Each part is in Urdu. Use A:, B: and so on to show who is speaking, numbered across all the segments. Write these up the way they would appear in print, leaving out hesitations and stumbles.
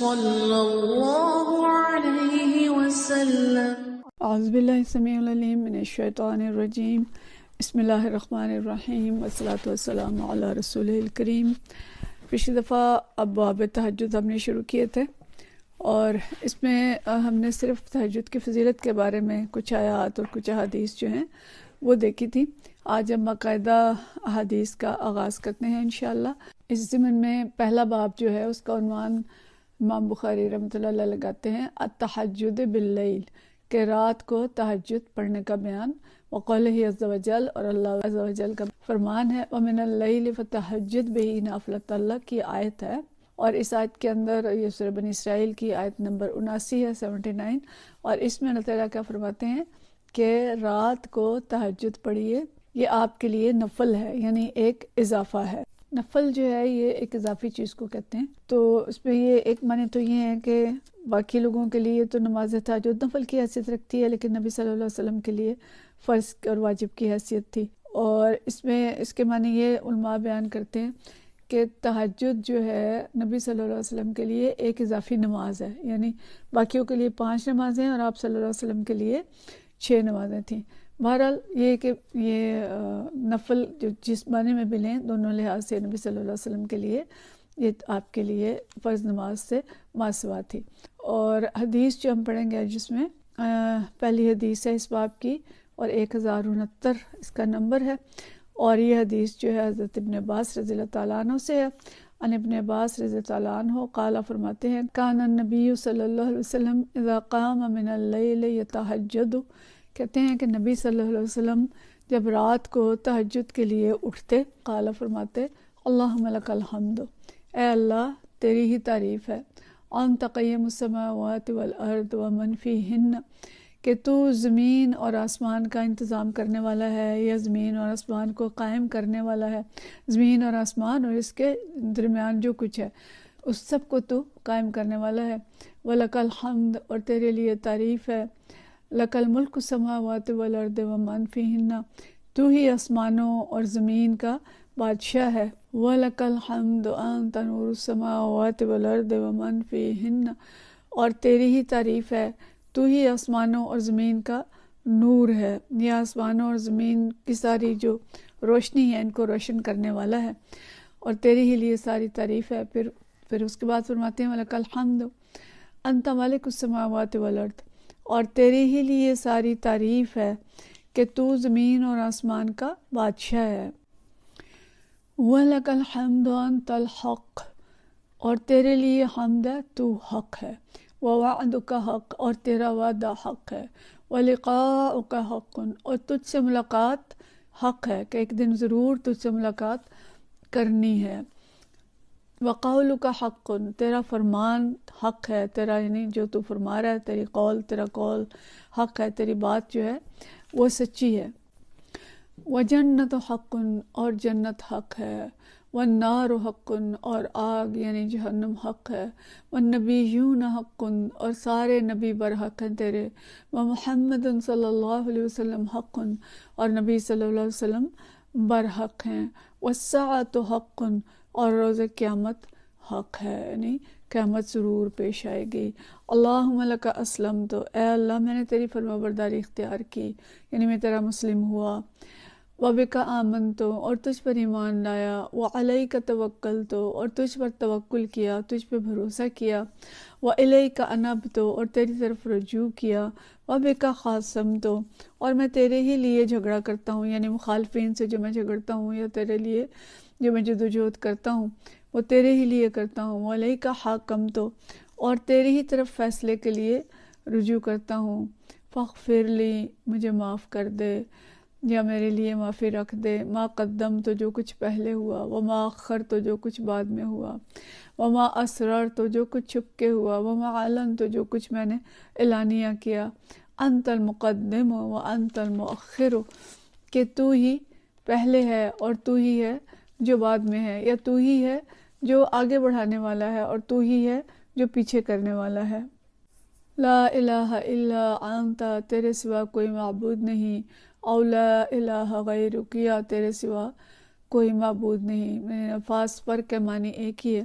A: صلی اللہ علیہ وسلم۔
B: اعوذ باللہ السمیع العلیم من الشیطان الرجیم، بسم اللہ الرحمن الرحیم، والصلاۃ والسلام علی رسول الکریم۔ پچھلی دفعہ ابواب تہجد ہم نے شروع کیے تھے، اور اس میں ہم نے صرف تہجد کی فضیلت کے بارے میں کچھ آیات اور کچھ احادیث جو ہیں وہ دیکھی تھی۔ آج ہم باقاعدہ احادیث کا آغاز کرتے ہیں انشاءاللہ۔ اس ضمن میں پہلا باب جو ہے اس کا عنوان امام بخاری رحمۃ اللہ علیہ لگاتے ہیں التہجد باللیل، کہ رات کو تہجد پڑھنے کا بیان۔ وقولہ عز وجل، اور اللہ عز وجل کا فرمان ہے وَمِنَ اللَّيْلِ فَتَہجد بِهِ نافلۃ اللہ کی آیت ہے، اور اس آیت کے اندر یہ سورہ بنی اسرائیل کی آیت نمبر 79 ہے 79، اور اس میں اللہ تعالیٰ کیا فرماتے ہیں کہ رات کو تہجد پڑھیے، یہ آپ کے لیے نفل ہے، یعنی ایک اضافہ ہے۔ نفل جو ہے یہ ایک اضافی چیز کو کہتے ہیں، تو اس میں یہ ایک معنی تو یہ ہے کہ باقی لوگوں کے لیے تو نماز تہجد نفل کی حیثیت رکھتی ہے، لیکن نبی صلی اللہ علیہ وسلم کے لیے فرض اور واجب کی حیثیت تھی۔ اور اس میں اس کے معنی یہ علماء بیان کرتے ہیں کہ تہجد جو ہے نبی صلی اللہ علیہ وسلم کے لیے ایک اضافی نماز ہے، یعنی باقیوں کے لیے 5 نمازیں اور آپ صلی اللہ علیہ وسلم کے لیے 6 نمازیں تھیں۔ بہرحال یہ کہ یہ نفل جو جس معنی میں بھی لیں، دونوں لحاظ سے نبی صلی اللہ علیہ وسلم کے لیے یہ آپ کے لیے فرض نماز سے ماسوا تھی۔ اور حدیث جو ہم پڑھیں گے جس میں پہلی حدیث ہے اس باب کی، اور 1069 اس کا نمبر ہے، اور یہ حدیث جو ہے حضرت ابن عباس رضی اللہ تعالیٰ عنہ سے ہے۔ ان ابن عباس رضی اللہ تعالیٰ عنہ قال فرماتے ہیں کان النبی صلی اللہ علیہ وسلم اذا قام من اللیل یتہجد، کہتے ہیں کہ نبی صلی اللہ علیہ وسلم جب رات کو تہجد کے لیے اٹھتے، قال فرماتے اللہم لک الحمد، اے اللہ تیری ہی تعریف ہے، انت قیم السماوات والارض ومن فیہن، کہ تو زمین اور آسمان کا انتظام کرنے والا ہے، یا زمین اور آسمان کو قائم کرنے والا ہے، زمین اور آسمان اور اس کے درمیان جو کچھ ہے اس سب کو تو قائم کرنے والا ہے۔ وَلَكَ الْحَمْدُ، اور تیرے لیے تعریف ہے، لَكَ الْمُلْكُ السَّمَاوَاتِ وَالْأَرْضِ وَمَنْ فِيهِنَّ، تو ہی آسمانوں اور زمین کا بادشاہ ہے۔ وَلَكَ الْحَمْدُ أَنْتَ نُورُ السَّمَاوَاتِ وَالْأَرْضِ وَمَنْ فِيهِنَّ، اور تیری ہی تعریف ہے، تو ہی آسمانوں اور زمین کا نور ہے، یا آسمانوں اور زمین کی ساری جو روشنی ہے ان کو روشن کرنے والا ہے، اور تیری ہی لیے ساری تعریف ہے۔ پھر اس کے بعد فرماتے ہیں وَلَكَ الْحَمْدُ أَنْتَ مَلِكُ السَّمَاوَاتِ وَالْأَرْضِ، اور تیری ہی لیے ساری تعریف ہے کہ تو زمین اور آسمان کا بادشاہ ہے۔ وَلَكَ الْحَمْدُ أَنْتَ الْحَقُّ، اور تیرے لیے حمد ہے، تو حق ہے۔ وَوَعْدُكَ حق، اور تیرا وعدہ حق ہے۔ وَلِقَاؤُكَ حق، اور تجھ سے ملاقات حق ہے، کہ ایک دن ضرور تجھ سے ملاقات کرنی ہے۔ وَقَوْلُكَ حق، تیرا فرمان حق ہے، تیرا یعنی جو تو فرما رہا ہے، تیرا قول حق ہے، تیری بات جو ہے وہ سچی ہے۔ وَجَنَّةُ حق، اور جنت حق ہے۔ وَالنَّارُ حق، اور آگ یعنی جہنم حق ہے۔ وَالنَّبِيُّونَ حق، اور سارے نبی برحق ہیں تیرے۔ وَمُحَمَّدٌ صلی اللہ علیہ وسلم حق، اور نبی صلی اللہ علیہ وسلم برحق ہیں۔ وَالسَّاعَةُ حق، اور روز قیامت حق ہے، یعنی قیامت ضرور پیش آئے گی۔ اللہم لک اسلمت، اے اللہ میں نے تیری فرما برداری اختیار کی، یعنی میں تیرا مسلم ہوا۔ وَبِکَ آمنت، اور تجھ پر ایمان لایا۔ وَعَلَيْكَ تَوَكَّلْتُ، اور تجھ پر توکل کیا، تجھ پہ بھروسہ کیا۔ وَإِلَيْكَ أَنَبْتُ، اور تیری طرف رجوع کیا۔ وَبِکَ خَاصَمْتُ، اور میں تیرے ہی لیے جھگڑا کرتا ہوں، یعنی مخالفین سے جو میں جھگڑتا ہوں یا تیرے لیے جو میں جدوجہد کرتا ہوں وہ تیرے ہی لیے کرتا ہوں۔ وَعَلَيْكَ حَاكَمْتُ، اور تیرے ہی طرف فیصلے کے لیے رجوع کرتا ہوں۔ فاغفر لی، مجھے معاف کر دے، یا میرے لیے معافی رکھ دے۔ ما قدم تو جو کچھ پہلے ہوا، وما اخر تو جو کچھ بعد میں ہوا، وما اسرار تو جو کچھ چھپ کے ہوا، وما علن تو جو کچھ میں نے اعلانیہ کیا۔ انت المقدم وانت المؤخر، کہ تو ہی پہلے ہے اور تو ہی ہے جو بعد میں ہے، یا تو ہی ہے جو آگے بڑھانے والا ہے اور تو ہی ہے جو پیچھے کرنے والا ہے۔ لا الہ الا انت، تیرے سوا کوئی معبود نہیں۔ او لا الہ غیرک، یا تیرے سوا کوئی معبود نہیں۔ الفاظ فرق کے معنی ایک ہی ہے۔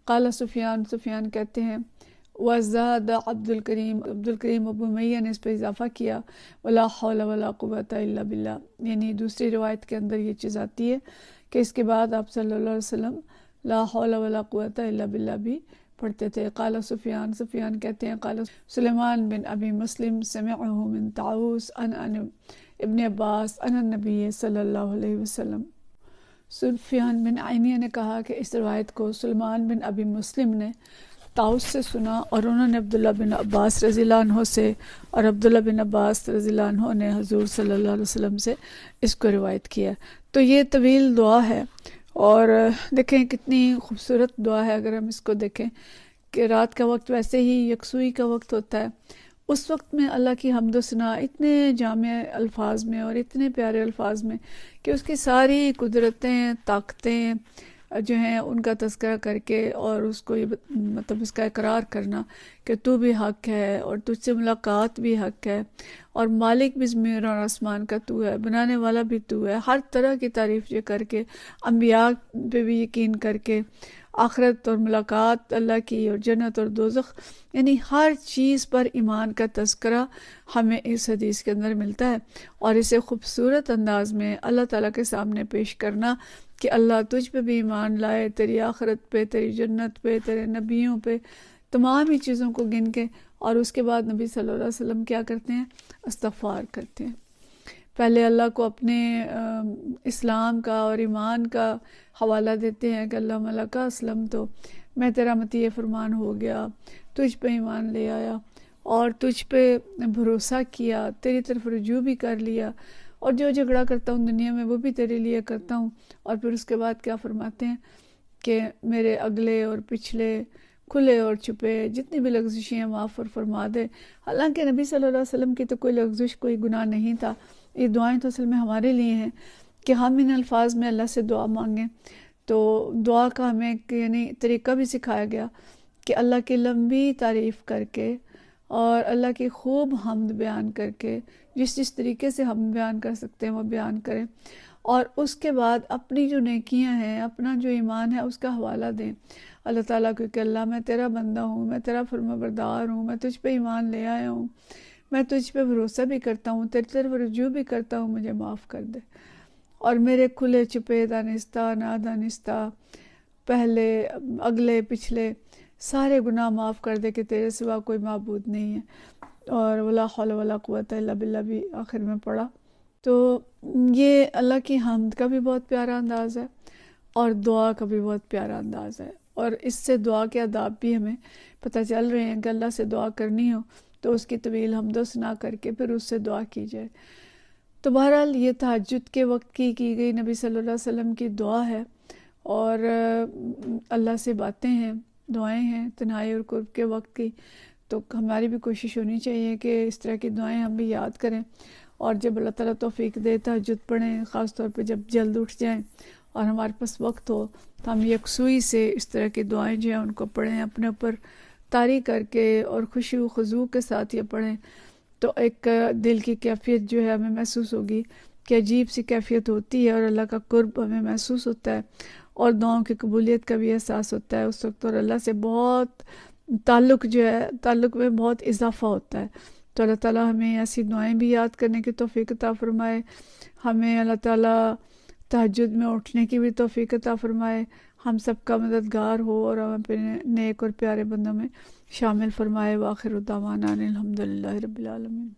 B: قال سفیان، سفیان کہتے ہیں وزاد عبد الکریم ابو میہ نے اس پہ اضافہ کیا ولا حول ولا قوت الا باللہ، یعنی دوسری روایت کے اندر یہ چیز آتی ہے کہ اس کے بعد آپ صلی اللہ علیہ وسلم لا حول ولا قوت الا باللہ بھی پڑھتے تھے۔ قال سفیان کہتے ہیں قال سلیمان بن ابی مسلم سمعہ من طاووس عن ابن عباس عن النبی صلی اللہ علیہ وسلم۔ سفیان بن عینیہ نے کہا کہ اس روایت کو سلیمان بن ابی مسلم نے طاووس سے سنا، اور انہوں نے عبداللہ بن عباس رضی اللہ عنہ سے، اور عبداللہ بن عباس رضی اللہ عنہ نے حضور صلی اللہ علیہ وسلم سے اس کو روایت کیا۔ تو یہ طویل دعا ہے، اور دیکھیں کتنی خوبصورت دعا ہے۔ اگر ہم اس کو دیکھیں کہ رات کا وقت ویسے ہی یکسوئی کا وقت ہوتا ہے، اس وقت میں اللہ کی حمد و ثنا اتنے جامع الفاظ میں اور اتنے پیارے الفاظ میں کہ اس کی ساری قدرتیں، طاقتیں جو ہیں ان کا تذکرہ کر کے، اور اس کو یہ مطلب اس کا اقرار کرنا کہ تو بھی حق ہے اور تجھ سے ملاقات بھی حق ہے، اور مالک بھی زمین اور آسمان کا تو ہے، بنانے والا بھی تو ہے، ہر طرح کی تعریف یہ کر کے، انبیاء پہ بھی یقین کر کے، آخرت اور ملاقات اللہ کی اور جنت اور دوزخ، یعنی ہر چیز پر ایمان کا تذکرہ ہمیں اس حدیث کے اندر ملتا ہے، اور اسے خوبصورت انداز میں اللہ تعالیٰ کے سامنے پیش کرنا کہ اللہ تجھ پہ بھی ایمان لائے، تیری آخرت پہ، تیری جنت پہ، تیرے نبیوں پہ، تمام ہی چیزوں کو گن کے، اور اس کے بعد نبی صلی اللہ علیہ وسلم کیا کرتے ہیں؟ استغفار کرتے ہیں۔ پہلے اللہ کو اپنے اسلام کا اور ایمان کا حوالہ دیتے ہیں کہ اللہ ملک اسلم، تو میں تیرا مطیع فرمان ہو گیا، تجھ پہ ایمان لے آیا اور تجھ پہ بھروسہ کیا، تیری طرف رجوع بھی کر لیا، اور جو جھگڑا کرتا ہوں دنیا میں وہ بھی تیرے لیے کرتا ہوں۔ اور پھر اس کے بعد کیا فرماتے ہیں کہ میرے اگلے اور پچھلے، کھلے اور چھپے جتنی بھی لغزشیں ہیں معاف اور فرما دے۔ حالانکہ نبی صلی اللہ علیہ وسلم کی تو کوئی لغزش، کوئی گناہ نہیں تھا۔ یہ دعائیں تو اصل میں ہمارے لیے ہیں کہ ہم ان الفاظ میں اللہ سے دعا مانگیں۔ تو دعا کا ہمیں یعنی طریقہ بھی سکھایا گیا کہ اللہ کی لمبی تعریف کر کے اور اللہ کی خوب حمد بیان کر کے، جس طریقے سے ہم بیان کر سکتے ہیں وہ بیان کریں، اور اس کے بعد اپنی جو نیکیاں ہیں، اپنا جو ایمان ہے اس کا حوالہ دیں اللہ تعالیٰ کو کہ اللہ میں تیرا بندہ ہوں، میں تیرا فرما بردار ہوں، میں تجھ پہ ایمان لے آیا ہوں، میں تجھ پہ بھروسہ بھی کرتا ہوں، تیری طرف رجوع بھی کرتا ہوں، مجھے معاف کر دے، اور میرے کھلے چھپے، دانستہ نادانستہ، پہلے اگلے پچھلے سارے گناہ معاف کر دے کہ تیرے سوا کوئی معبود نہیں ہے۔ اور ولا حول ولا قوت الا باللہ بھی آخر میں پڑھا۔ تو یہ اللہ کی حمد کا بھی بہت پیارا انداز ہے، اور دعا کا بھی بہت پیارا انداز ہے، اور اس سے دعا کے آداب بھی ہمیں پتہ چل رہے ہیں کہ اللہ سے دعا کرنی ہو تو اس کی طویل حمد و ثنا کر کے پھر اس سے دعا کی جائے۔ تو بہرحال یہ تہجد کے وقت کی گئی نبی صلی اللہ علیہ وسلم کی دعا ہے، اور اللہ سے باتیں ہیں، دعائیں ہیں تنہائی اور قرب کے وقت کی۔ تو ہماری بھی کوشش ہونی چاہیے کہ اس طرح کی دعائیں ہم بھی یاد کریں، اور جب اللہ تعالیٰ توفیق دے تہجد پڑھیں، خاص طور پہ جب جلد اٹھ جائیں اور ہمارے پاس وقت ہو تو ہم یکسوئی سے اس طرح کی دعائیں جو ہیں ان کو پڑھیں، اپنے اوپر طاری کر کے اور خوشی و خضوع کے ساتھ یہ پڑھیں، تو ایک دل کی کیفیت جو ہے ہمیں محسوس ہوگی کہ عجیب سی کیفیت ہوتی ہے، اور اللہ کا قرب ہمیں محسوس ہوتا ہے، اور دعاؤں کی قبولیت کا بھی احساس ہوتا ہے اس وقت، اور اللہ سے بہت تعلق جو ہے، تعلق میں بہت اضافہ ہوتا ہے۔ تو اللہ تعالیٰ ہمیں ایسی دعائیں بھی یاد کرنے کی توفیق عطا فرمائے، ہمیں اللہ تعالیٰ تہجد میں اٹھنے کی بھی توفیق عطا فرمائے، ہم سب کا مددگار ہو، اور ہم اپنے نیک اور پیارے بندوں میں شامل فرمائے۔ وآخر دعوانا الحمدللہ رب العالمین۔